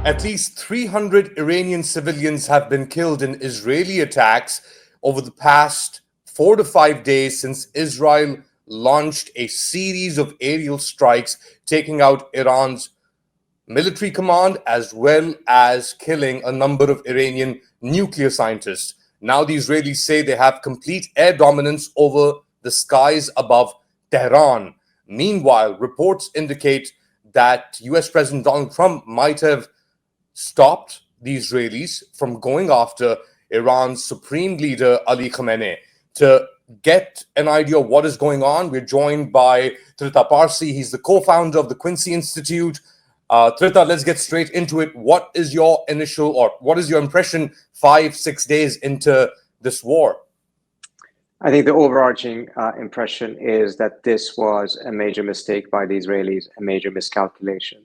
At least 300 Iranian civilians have been killed in Israeli attacks over the past 4 to 5 days since Israel launched a series of aerial strikes, taking out Iran's military command as well as killing a number of Iranian nuclear scientists. Now, the Israelis say they have complete air dominance over the skies above Tehran. Meanwhile, reports indicate that US President Donald Trump might have stopped the Israelis from going after Iran's supreme leader, Ali Khamenei. To get an idea of what is going on, we're joined by Trita Parsi. He's the co-founder of the Quincy Institute. Trita, let's get straight into it. What is your initial, or what is your impression 5-6 days into this war? I think the overarching impression is that this was a major mistake by the Israelis, a major miscalculation.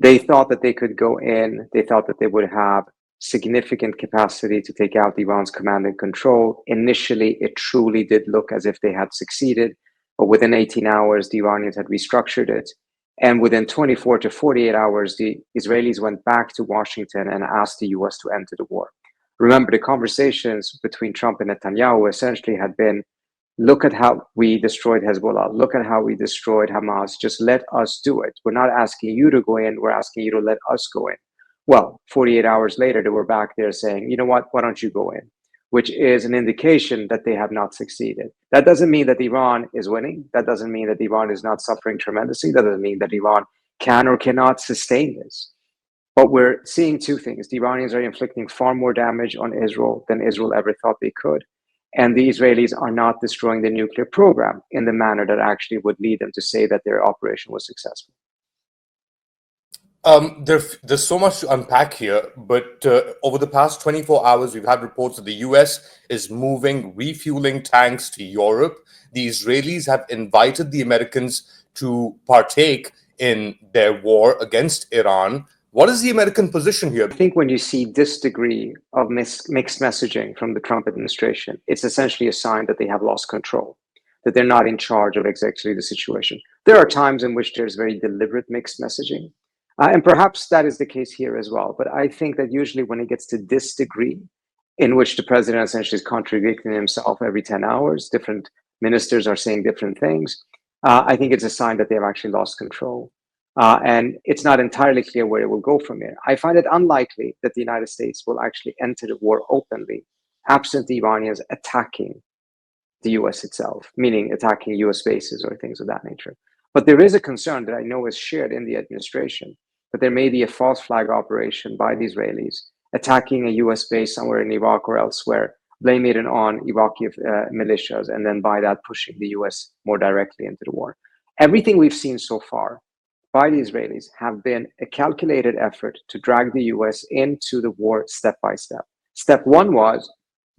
They thought that they could go in, they thought that they would have significant capacity to take out Iran's command and control. Initially, it truly did look as if they had succeeded, but within 18 hours, the Iranians had restructured it. And within 24 to 48 hours, the Israelis went back to Washington and asked the US to enter the war. Remember, the conversations between Trump and Netanyahu essentially had been, look at how we destroyed Hezbollah, look at how we destroyed Hamas, just let us do it. We're not asking you to go in, we're asking you to let us go in. Well, 48 hours later, they were back there saying, you know what, why don't you go in? Which is an indication that they have not succeeded. That doesn't mean that Iran is winning. That doesn't mean that Iran is not suffering tremendously. That doesn't mean that Iran can or cannot sustain this. But we're seeing two things. The Iranians are inflicting far more damage on Israel than Israel ever thought they could. And the Israelis are not destroying the nuclear program in the manner that actually would lead them to say that their operation was successful. There's so much to unpack here, but over the past 24 hours, we've had reports that the US is moving refueling tanks to Europe. The Israelis have invited the Americans to partake in their war against Iran. What is the American position here? I think when you see this degree of mixed messaging from the Trump administration, it's essentially a sign that they have lost control, that they're not in charge of exactly the situation. There are times in which there's very deliberate mixed messaging. And perhaps that is the case here as well. But I think that usually when it gets to this degree, in which the president essentially is contradicting himself every 10 hours, different ministers are saying different things, I think it's a sign that they've actually lost control. And it's not entirely clear where it will go from here. I find it unlikely that the United States will actually enter the war openly, absent the Iranians attacking the US itself, meaning attacking US bases or things of that nature. But there is a concern that I know is shared in the administration that there may be a false flag operation by the Israelis attacking a US base somewhere in Iraq or elsewhere, blaming it on Iraqi militias, and then by that pushing the US more directly into the war. Everything we've seen so far by the Israelis have been a calculated effort to drag the US into the war step by step. Step one was,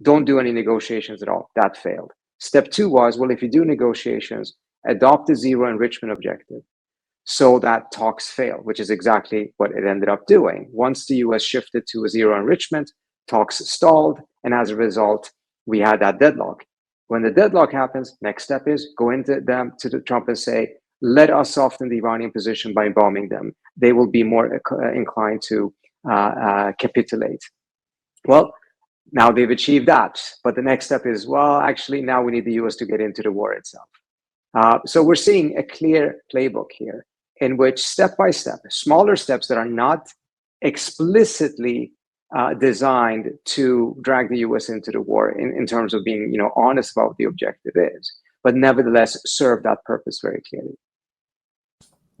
don't do any negotiations at all. That failed. Step two was, well, if you do negotiations, adopt a zero enrichment objective so that talks fail, which is exactly what it ended up doing. Once the US shifted to a zero enrichment, talks stalled, and as a result, we had that deadlock. When the deadlock happens, next step is go into them to Trump and say, let us soften the Iranian position by bombing them. They will be more inclined to capitulate. Well, now they've achieved that. But the next step is, well, actually, now we need the US to get into the war itself. So we're seeing a clear playbook here in which step by step, smaller steps that are not explicitly designed to drag the US into the war in terms of being honest about what the objective is, but nevertheless serve that purpose very clearly.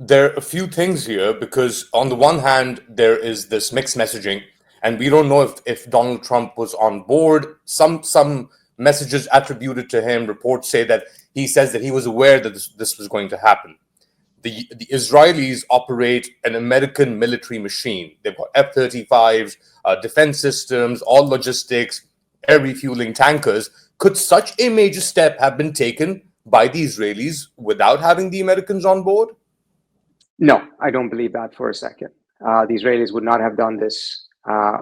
There are a few things here because on the one hand, there is this mixed messaging, and we don't know if Donald Trump was on board. Some messages attributed to him, reports say that he says that he was aware that this was going to happen. The Israelis operate an American military machine. They've got F-35s, defense systems, all logistics, air refueling tankers. Could such a major step have been taken by the Israelis without having the Americans on board? No, I don't believe that for a second. The Israelis would not have done this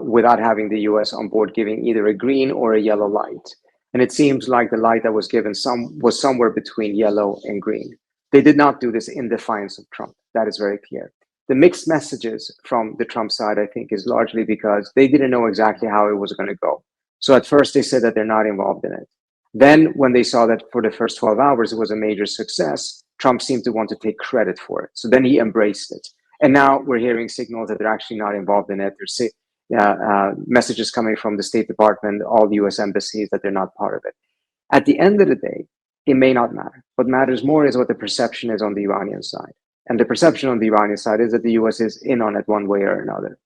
without having the US on board, giving either a green or a yellow light. And it seems like the light that was given was somewhere between yellow and green. They did not do this in defiance of Trump. That is very clear. the mixed messages from the Trump side, I think, is largely because they didn't know exactly how it was going to go. So at first they said that they're not involved in it. Then when they saw that for the first 12 hours it was a major success, Trump seemed to want to take credit for it. So then he embraced it. And now we're hearing signals that they're actually not involved in it. There's messages coming from the State Department, all the US embassies, that they're not part of it. At the end of the day, it may not matter. What matters more is what the perception is on the Iranian side. And the perception on the Iranian side is that the US is in on it one way or another.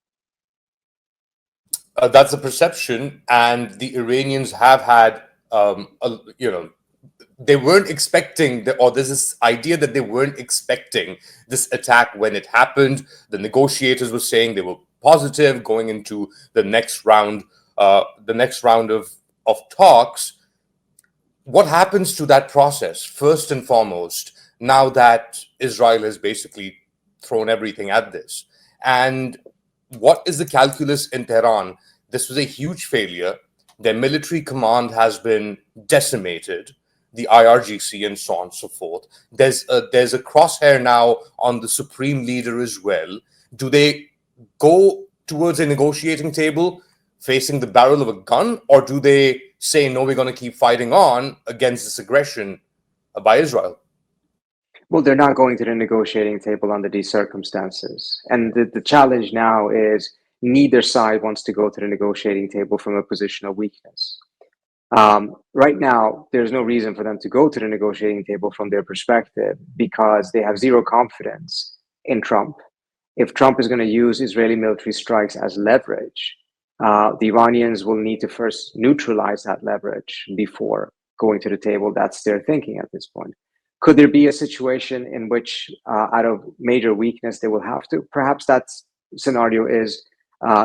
That's the perception, and the Iranians have had, they weren't expecting, or there's this idea that they weren't expecting this attack when it happened. The negotiators were saying they were positive going into the next round of talks. What happens to that process, first and foremost, now that Israel has basically thrown everything at this? And what is the calculus in Tehran? This was a huge failure. Their military command has been decimated, the IRGC and so on and so forth. There's a crosshair now on the supreme leader as well. Do they go towards a negotiating table facing the barrel of a gun, or do they say, no, we're going to keep fighting on against this aggression by Israel? Well, they're not going to the negotiating table under these circumstances. And the challenge now is neither side wants to go to the negotiating table from a position of weakness. Right now, there's no reason for them to go to the negotiating table from their perspective because they have zero confidence in Trump. If Trump is going to use Israeli military strikes as leverage, the Iranians will need to first neutralize that leverage before going to the table. That's their thinking at this point. Could there be a situation in which, out of major weakness, they will have to? Perhaps that scenario is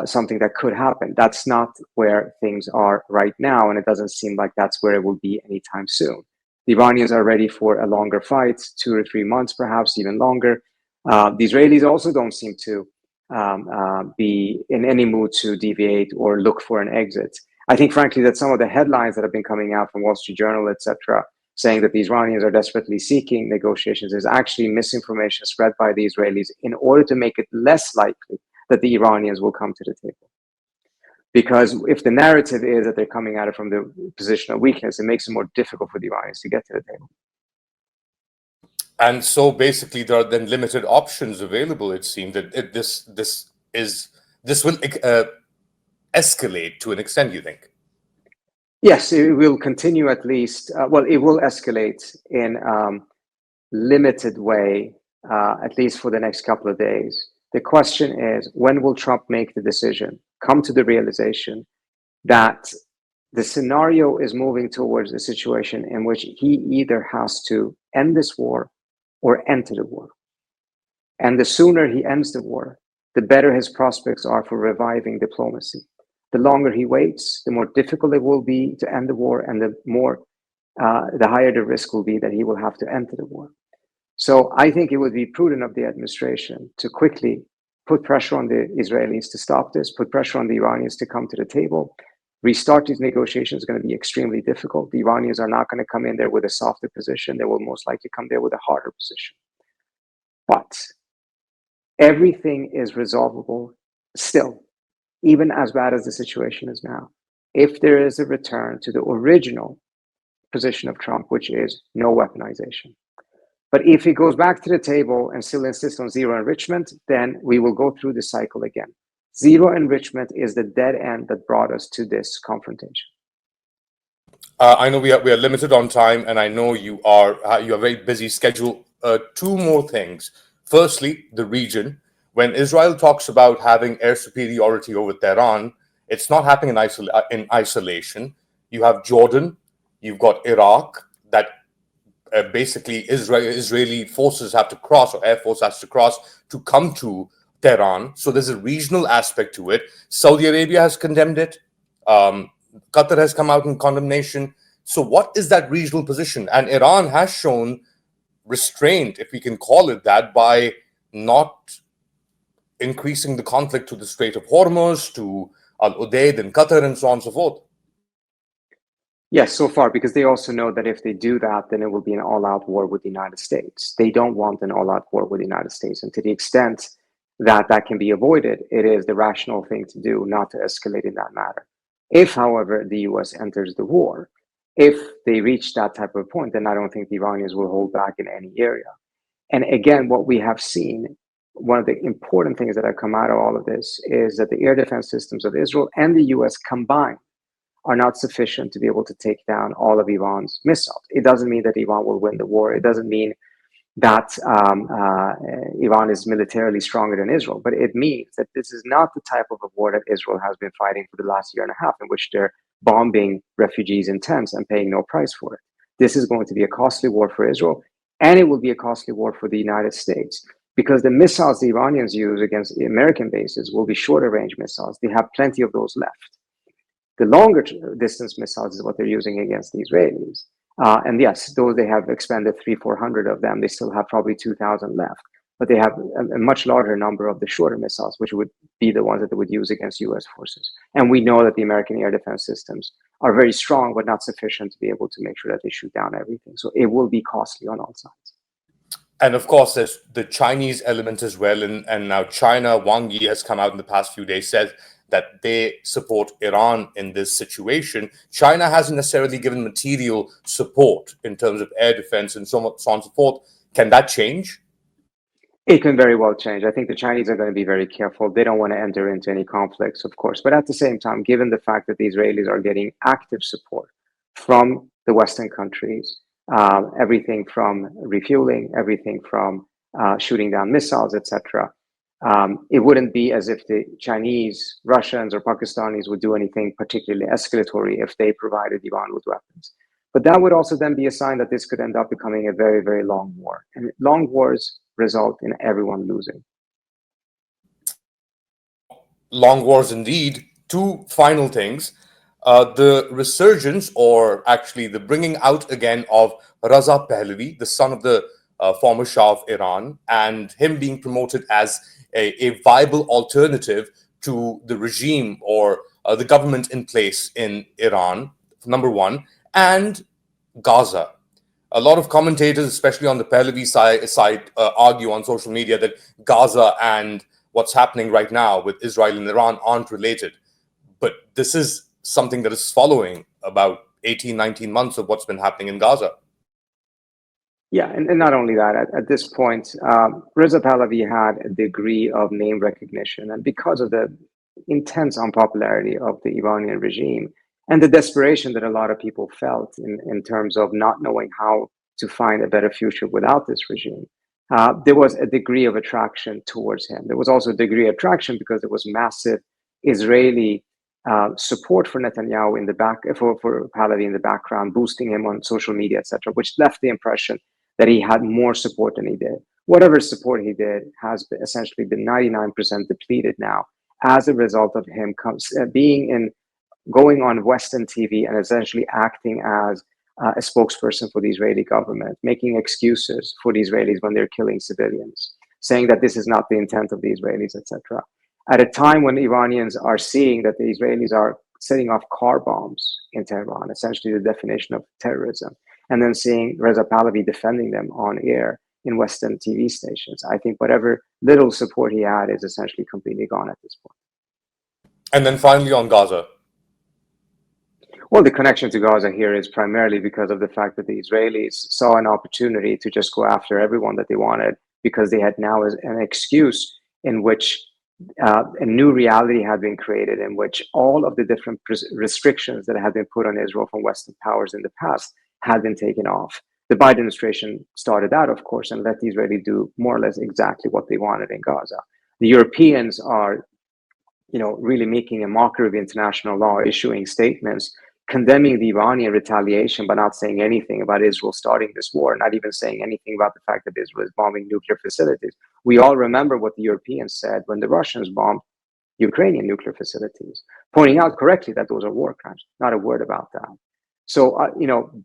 something that could happen. That's not where things are right now, and it doesn't seem like that's where it will be anytime soon. The Iranians are ready for a longer fight, 2 or 3 months, perhaps even longer. The Israelis also don't seem to be in any mood to deviate or look for an exit. I think, frankly, that some of the headlines that have been coming out from Wall Street Journal, etc., saying that the Iranians are desperately seeking negotiations is actually misinformation spread by the Israelis in order to make it less likely that the Iranians will come to the table. Because if the narrative is that they're coming at it from the position of weakness, it makes it more difficult for the Iranians to get to the table. And so basically there are then limited options available, it seems, that this will escalate to an extent, you think? Yes, it will continue at least. It will escalate in limited way, at least for the next couple of days. The question is, when will Trump make the decision, come to the realization that the scenario is moving towards a situation in which he either has to end this war or enter the war. And the sooner he ends the war, the better his prospects are for reviving diplomacy. The longer he waits, the more difficult it will be to end the war, and the higher the risk will be that he will have to enter the war. So I think it would be prudent of the administration to quickly put pressure on the Israelis to stop this, put pressure on the Iranians to come to the table. Restart these negotiations is going to be extremely difficult. The Iranians are not going to come in there with a softer position. They will most likely come there with a harder position. But everything is resolvable still, even as bad as the situation is now, if there is a return to the original position of Trump, which is no weaponization. But if he goes back to the table and still insists on zero enrichment, then we will go through the cycle again. Zero enrichment is the dead end that brought us to this confrontation. I know we are limited on time, and I know you are a very busy schedule. Two more things. Firstly, the region. When Israel talks about having air superiority over Tehran, it's not happening in isolation. You have Jordan, you've got Iraq, that basically Israeli forces have to cross, or Air Force has to cross to come to Tehran. So there's a regional aspect to it. Saudi Arabia has condemned it. Qatar has come out in condemnation. So what is that regional position? And Iran has shown restraint, if we can call it that, by not increasing the conflict to the Strait of Hormuz, to Al-Udeid and Qatar, and so on and so forth. Yes, so far, because they also know that if they do that, then it will be an all-out war with the United States. They don't want an all-out war with the United States. And to the extent that can be avoided, it is the rational thing to do not to escalate in that matter. If, however, the US enters the war, if they reach that type of point, then I don't think the Iranians will hold back in any area. And again, what we have seen, one of the important things that have come out of all of this is that the air defense systems of Israel and the US combined are not sufficient to be able to take down all of Iran's missiles. It doesn't mean that Iran will win the war. It doesn't mean that Iran is militarily stronger than Israel, but it means that this is not the type of a war that Israel has been fighting for the last year and a half, in which they're bombing refugees in tents and paying no price for it. This is going to be a costly war for Israel, and it will be a costly war for the United States, because the missiles the Iranians use against the American bases will be shorter range missiles. They have plenty of those left. The longer distance missiles is what they're using against the Israelis. And yes, though they have expended 400 of them, they still have probably 2,000 left. But they have a much larger number of the shorter missiles, which would be the ones that they would use against US forces. And we know that the American air defense systems are very strong, but not sufficient to be able to make sure that they shoot down everything. So it will be costly on all sides. And of course, there's the Chinese element as well. And now China, Wang Yi has come out in the past few days, said that they support Iran in this situation. China hasn't necessarily given material support in terms of air defense and so on and so forth. Can that change? It can very well change. I think the Chinese are going to be very careful. They don't want to enter into any conflicts, of course. But at the same time, given the fact that the Israelis are getting active support from the Western countries, everything from refueling, everything from shooting down missiles, etc., it wouldn't be as if the Chinese, Russians, or Pakistanis would do anything particularly escalatory if they provided Iran with weapons. But that would also then be a sign that this could end up becoming a very, very long war. And long wars result in everyone losing. Long wars indeed. Two final things. The resurgence, or actually the bringing out again of Reza Pahlavi, the son of the former Shah of Iran, and him being promoted as a viable alternative to the regime or the government in place in Iran, number one, and Gaza. A lot of commentators, especially on the Pahlavi side, argue on social media that Gaza and what's happening right now with Israel and Iran aren't related. But this is something that is following about 18, 19 months of what's been happening in Gaza. Yeah, and not only that, at this point, Reza Pahlavi had a degree of name recognition. And because of the intense unpopularity of the Iranian regime and the desperation that a lot of people felt in terms of not knowing how to find a better future without this regime, there was a degree of attraction towards him. There was also a degree of attraction because there was massive Israeli support for Netanyahu in the back, for Pahlavi in the background, boosting him on social media, etc., which left the impression that he had more support than he did. Whatever support he did has essentially been 99% depleted now as a result of him going on Western TV and essentially acting as a spokesperson for the Israeli government, making excuses for the Israelis when they're killing civilians, saying that this is not the intent of the Israelis, etc. At a time when Iranians are seeing that the Israelis are setting off car bombs in Tehran, essentially the definition of terrorism, and then seeing Reza Pahlavi defending them on air in Western TV stations, I think whatever little support he had is essentially completely gone at this point. And then finally on Gaza. Well, the connection to Gaza here is primarily because of the fact that the Israelis saw an opportunity to just go after everyone that they wanted, because they had now an excuse in which a new reality had been created, in which all of the different restrictions that had been put on Israel from Western powers in the past had been taken off. The Biden administration started out, of course, and let the Israelis do more or less exactly what they wanted in Gaza. The Europeans are, really making a mockery of international law, issuing statements condemning the Iranian retaliation, but not saying anything about Israel starting this war, not even saying anything about the fact that Israel is bombing nuclear facilities. We all remember what the Europeans said when the Russians bombed Ukrainian nuclear facilities, pointing out correctly that those are war crimes. Not a word about that. So,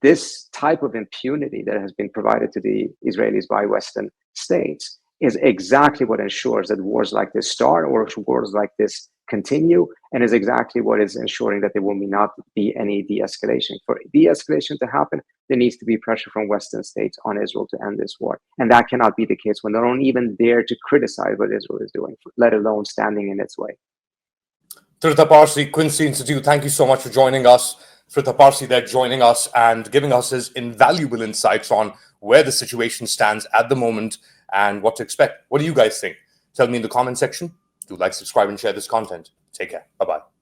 this type of impunity that has been provided to the Israelis by Western states is exactly what ensures that wars like this start, or wars like this continue, and is exactly what is ensuring that there will not be any de-escalation. For de-escalation to happen, there needs to be pressure from Western states on Israel to end this war. And that cannot be the case when they don't even dare to criticize what Israel is doing, let alone standing in its way. Trita Parsi, Quincy Institute, thank you so much for joining us. Trita Parsi there joining us and giving us his invaluable insights on where the situation stands at the moment and what to expect. What do you guys think? Tell me in the comment section. Do like, subscribe, and share this content. Take care. Bye-bye.